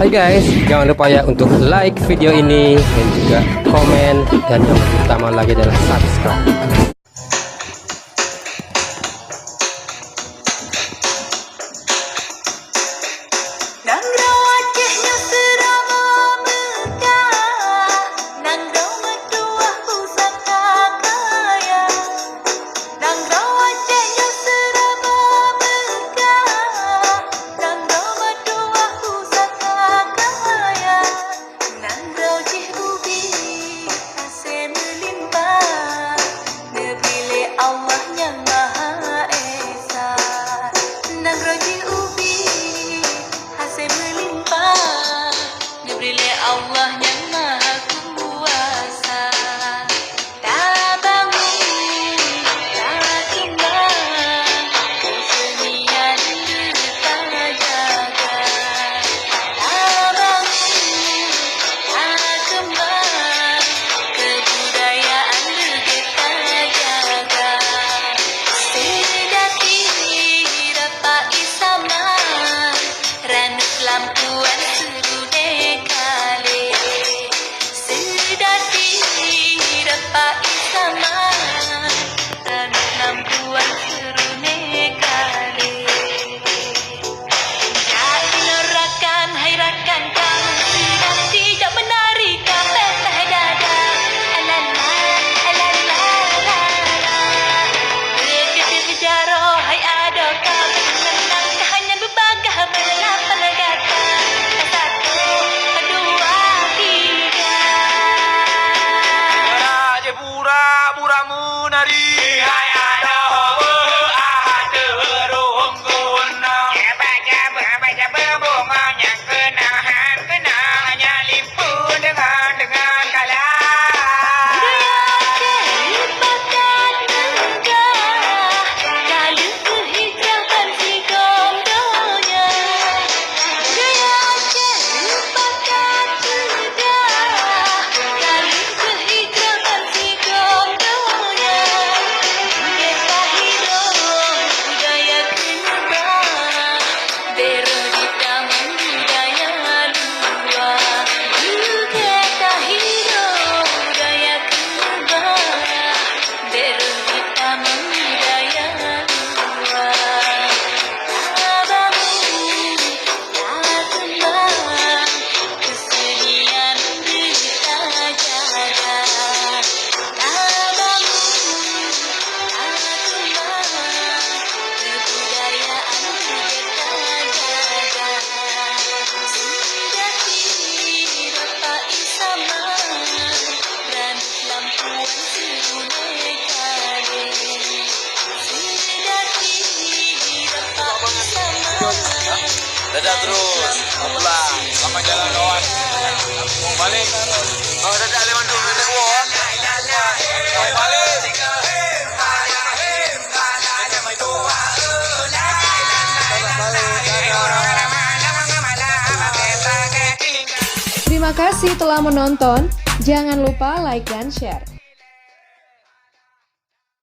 Hai guys, jangan lupa ya untuk like video ini dan juga komen, dan yang utama lagi adalah subscribe. Allah yang maha kuasa, tak bangun, tak kembang, kesenian kita jaga. Tak bangun, tak kembang, kebudayaan kita jaga. Sedati dapat isama, ranut lampuan dadah terus, pulang, sama jalan kawan. Mau balik? Oh, dadah lewat dulu, dadah kawan. Mau balik? Terima kasih telah menonton. Jangan lupa like dan share.